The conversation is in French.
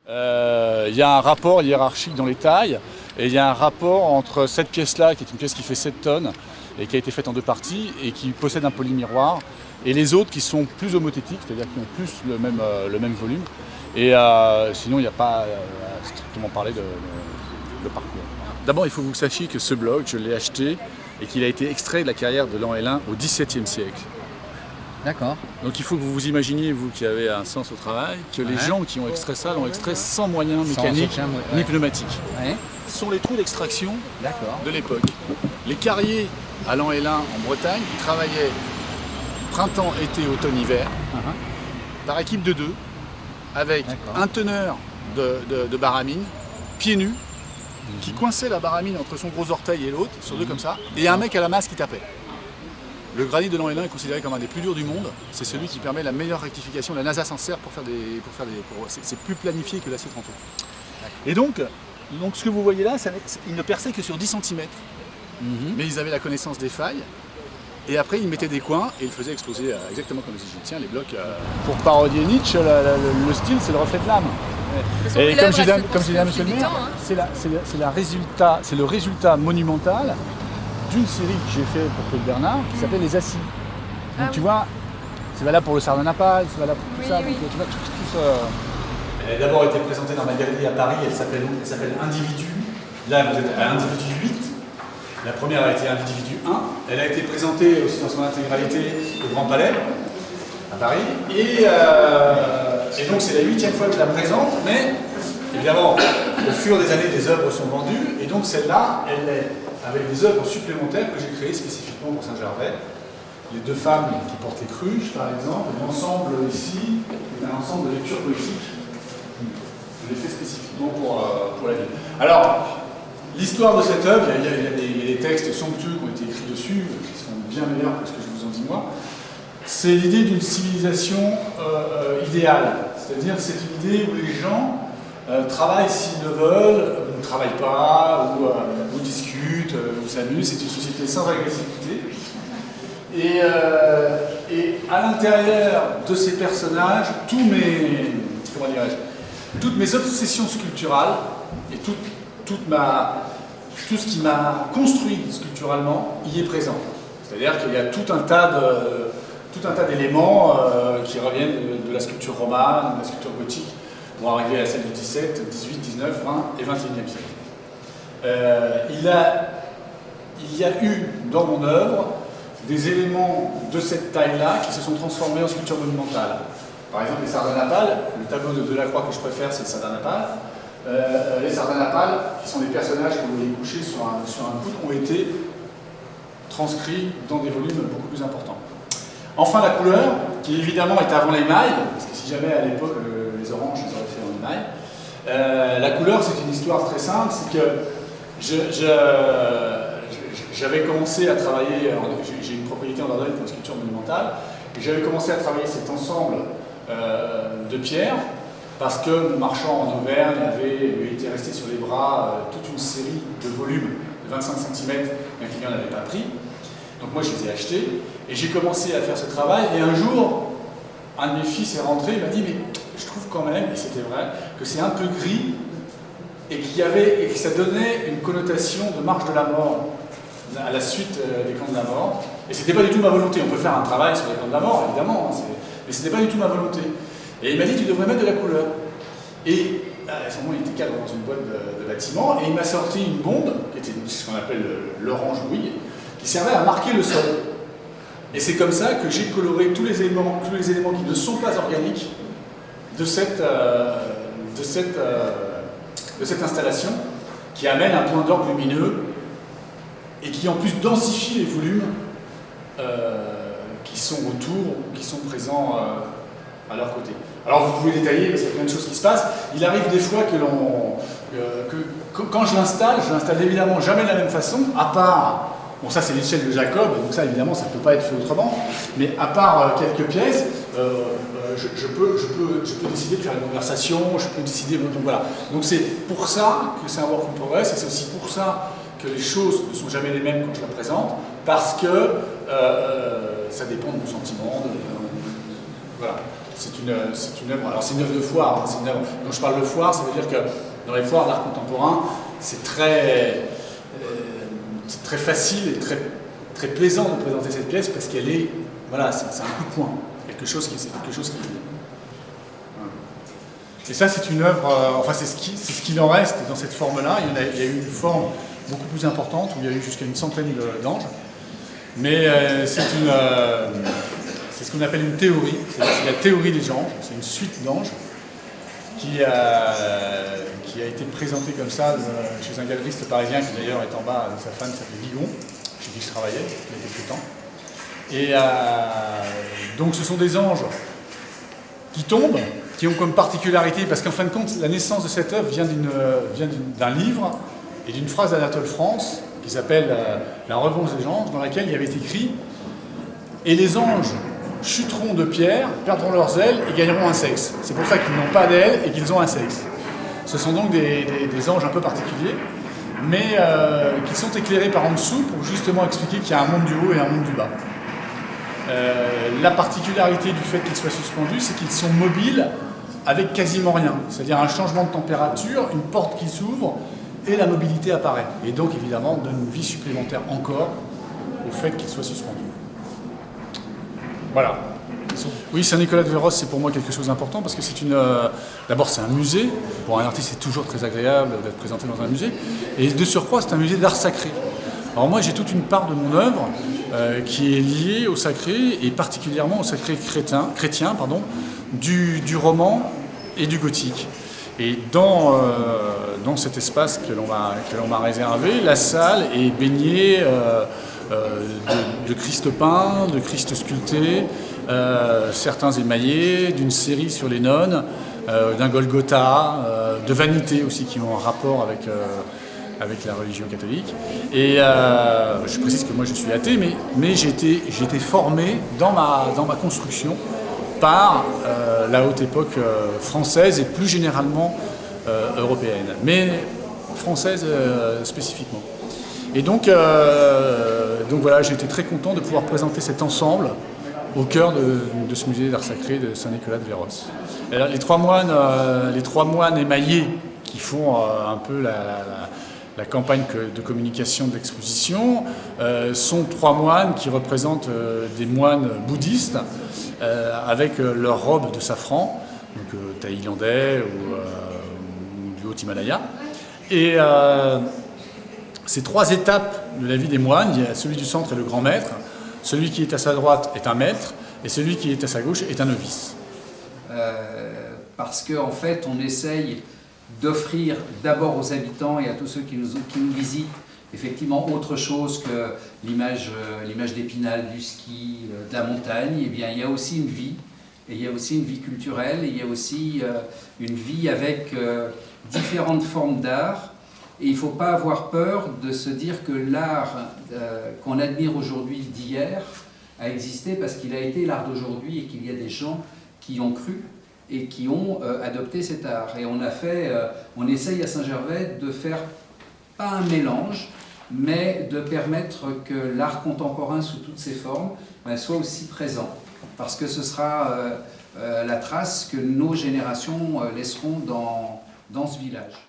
Il y a un rapport hiérarchique dans les tailles et il y a un rapport entre cette pièce-là, qui est une pièce qui fait 7 tonnes et qui a été faite en 2 parties et qui possède un polymiroir, et les autres qui sont plus homothétiques, c'est-à-dire qui ont plus le même volume. Et sinon, il n'y a pas strictement parler de parcours. D'abord, il faut que vous sachiez que ce bloc, je l'ai acheté et qu'il a été extrait de la carrière de Lanhellin au XVIIe siècle. D'accord. Donc il faut que vous vous imaginiez, vous qui avez un sens au travail, que les gens qui ont extrait ça l'ont extrait sans moyens mécaniques ni pneumatiques. Ouais. Ce sont les trous d'extraction de l'époque. Les carriers à Lanhellin en Bretagne travaillaient printemps, été, automne, hiver, par équipe de 2, avec un teneur de baramine, pieds nus, qui coinçait la baramine entre son gros orteil et l'autre, sur 2 comme ça, et un mec à la masse qui tapait. Le granit de Lanhellin est considéré comme un des plus durs du monde. C'est celui qui permet la meilleure rectification. La NASA s'en sert pour faire des. C'est plus planifié que l'acier 30. Et donc, ce que vous voyez là, ils ne perçaient que sur 10 cm. Mais ils avaient la connaissance des failles. Et après, ils mettaient des coins et ils faisaient exploser exactement comme les Égyptiens, les blocs. Pour parodier Nietzsche, le style, c'est le reflet de l'âme. Et comme j'ai dit à monsieur le maire, c'est le résultat monumental d'une série que j'ai fait pour Claude Bernard qui s'appelle Les Assises. Donc tu vois, c'est valable pour le Sardanapale, c'est valable pour tout ça. Donc, tu vois, tout ça. Elle a d'abord été présentée dans ma galerie à Paris, elle s'appelle Individu. Là, vous êtes à Individu 8. La première a été Individu 1. Elle a été présentée aussi dans son intégralité au Grand Palais, à Paris. Et donc c'est la 8e fois que je la présente, mais évidemment, au fur des années, des œuvres sont vendues. Et donc celle-là, elle est avec des œuvres supplémentaires que j'ai créées spécifiquement pour Saint-Gervais. Les 2 femmes qui portent les cruches, par exemple, l'ensemble ici est un ensemble de lectures poétiques. Je l'ai fait spécifiquement pour la ville. Alors, l'histoire de cette œuvre, il y a des textes somptueux qui ont été écrits dessus, qui sont bien meilleurs que ce que je vous en dis moi. C'est l'idée d'une civilisation idéale. C'est-à-dire c'est une idée où les gens travaillent s'ils le veulent, ne travaillent pas, ou discutent, ou s'amusent. C'est une société sans agressivité. Et à l'intérieur de ces personnages, toutes mes obsessions sculpturales et tout ce qui m'a construit sculpturalement y est présent. C'est-à-dire qu'il y a tout un tas d'éléments qui reviennent de la sculpture romane, de la sculpture gothique, pour arriver à celle du 17, 18, 19, 20 et 21e siècle. Il y a eu dans mon œuvre des éléments de cette taille-là qui se sont transformés en sculpture monumentale. Par exemple, les Sardanapales, le tableau de Delacroix que je préfère, c'est le Sardanapale. Les Sardanapales, qui sont des personnages que vous voyez couchés sur un coude, ont été transcrits dans des volumes beaucoup plus importants. Enfin, la couleur, qui évidemment est avant l'émail, parce que si jamais à l'époque les oranges, ils auraient fait en émail. La couleur, c'est une histoire très simple, c'est que j'avais commencé à travailler, j'ai une propriété en Dordogne pour une sculpture monumentale, et j'avais commencé à travailler cet ensemble de pierres, parce que mon marchand en Auvergne lui était resté sur les bras toute une série de volumes de 25 cm qu'un client n'avait pas pris. Donc moi je les ai achetés et j'ai commencé à faire ce travail, et un jour un de mes fils est rentré, il m'a dit mais je trouve quand même, et c'était vrai, que c'est un peu gris et que ça donnait une connotation de marche de la mort à la suite des camps de la mort. Et c'était pas du tout ma volonté. On peut faire un travail sur les camps de la mort évidemment, mais c'était pas du tout ma volonté. Et il m'a dit tu devrais mettre de la couleur. Et à ce moment il était cadre dans une boîte de bâtiment, et il m'a sorti une bombe qui était ce qu'on appelle l'orange Louis, qui servait à marquer le sol. Et c'est comme ça que j'ai coloré tous les éléments qui ne sont pas organiques de cette installation, qui amène un point d'orgue lumineux et qui en plus densifie les volumes qui sont autour, qui sont présents à leur côté. Alors vous pouvez détailler parce qu'il y a plein de choses qui se passent. Il arrive des fois que quand je l'installe évidemment jamais de la même façon, à part, bon ça c'est l'échelle de Jacob, donc ça évidemment ça ne peut pas être fait autrement, mais à part quelques pièces, je peux décider de faire une conversation, je peux décider, donc voilà. Donc c'est pour ça que c'est un work in progress, et c'est aussi pour ça que les choses ne sont jamais les mêmes quand je la présente, parce que ça dépend de mon sentiment, voilà. C'est une œuvre, alors c'est une œuvre de foire, hein, c'est une œuvre, quand je parle de foire, ça veut dire que dans les foires d'art contemporain, c'est très facile et très plaisant de présenter cette pièce parce qu'elle est, voilà, c'est un coup de poing, c'est quelque chose qui... Et ça, c'est une œuvre, enfin c'est ce qu'il en reste dans cette forme-là. Il y a eu une forme beaucoup plus importante où il y a eu jusqu'à une centaine d'anges. Mais c'est ce qu'on appelle une théorie, c'est la théorie des anges, c'est une suite d'anges qui a été présentée comme ça chez un galeriste parisien qui d'ailleurs est en bas, sa femme s'appelait Guigon, chez qui je travaillais, il y a quelques temps. Et donc ce sont des anges qui tombent, qui ont comme particularité, parce qu'en fin de compte, la naissance de cette œuvre vient d'un livre et d'une phrase d'Anatole France qui s'appelle La Revanche des anges, dans laquelle il y avait écrit « Et les anges chuteront de pierre, perdront leurs ailes et gagneront un sexe. C'est pour ça qu'ils n'ont pas d'ailes et qu'ils ont un sexe. » Ce sont donc des anges un peu particuliers, mais qui sont éclairés par en dessous pour justement expliquer qu'il y a un monde du haut et un monde du bas. La particularité du fait qu'ils soient suspendus, c'est qu'ils sont mobiles avec quasiment rien. C'est-à-dire un changement de température, une porte qui s'ouvre et la mobilité apparaît. Et donc évidemment donne une vie supplémentaire encore au fait qu'ils soient suspendus. Voilà. Oui, Saint-Nicolas de Véros, c'est pour moi quelque chose d'important parce que c'est d'abord c'est un musée. Pour un artiste, c'est toujours très agréable d'être présenté dans un musée. Et de surcroît, c'est un musée d'art sacré. Alors moi, j'ai toute une part de mon œuvre qui est liée au sacré et particulièrement au sacré chrétien, du roman et du gothique. Et dans cet espace que l'on m'a réservé, la salle est baignée de Christ peint, de Christ sculpté, certains émaillés, d'une série sur les nonnes, d'un Golgotha, de vanités aussi qui ont un rapport avec la religion catholique. Et je précise que moi je suis athée, mais j'ai été formé dans ma construction par la haute époque française et plus généralement européenne, mais française spécifiquement. Et donc voilà, j'ai été très content de pouvoir présenter cet ensemble au cœur de ce musée d'art sacré de Saint-Nicolas de Véros. Alors, les trois moines émaillés qui font un peu la campagne de communication de l'exposition sont trois moines qui représentent des moines bouddhistes avec leur robe de safran, donc thaïlandais ou du Haut-Himalaya. Et ces trois étapes de la vie des moines, il y a celui du centre est le grand maître, celui qui est à sa droite est un maître, et celui qui est à sa gauche est un novice. Parce qu'en fait, on essaye d'offrir d'abord aux habitants et à tous ceux qui nous visitent effectivement autre chose que l'image d'Épinal, du ski, de la montagne. Et bien, il y a aussi une vie, et il y a aussi une vie culturelle, et il y a aussi une vie avec différentes formes d'art. Et il ne faut pas avoir peur de se dire que l'art qu'on admire aujourd'hui d'hier a existé parce qu'il a été l'art d'aujourd'hui et qu'il y a des gens qui ont cru et qui ont adopté cet art. Et on essaye à Saint-Gervais de faire pas un mélange, mais de permettre que l'art contemporain sous toutes ses formes soit aussi présent. Parce que ce sera la trace que nos générations laisseront dans ce village.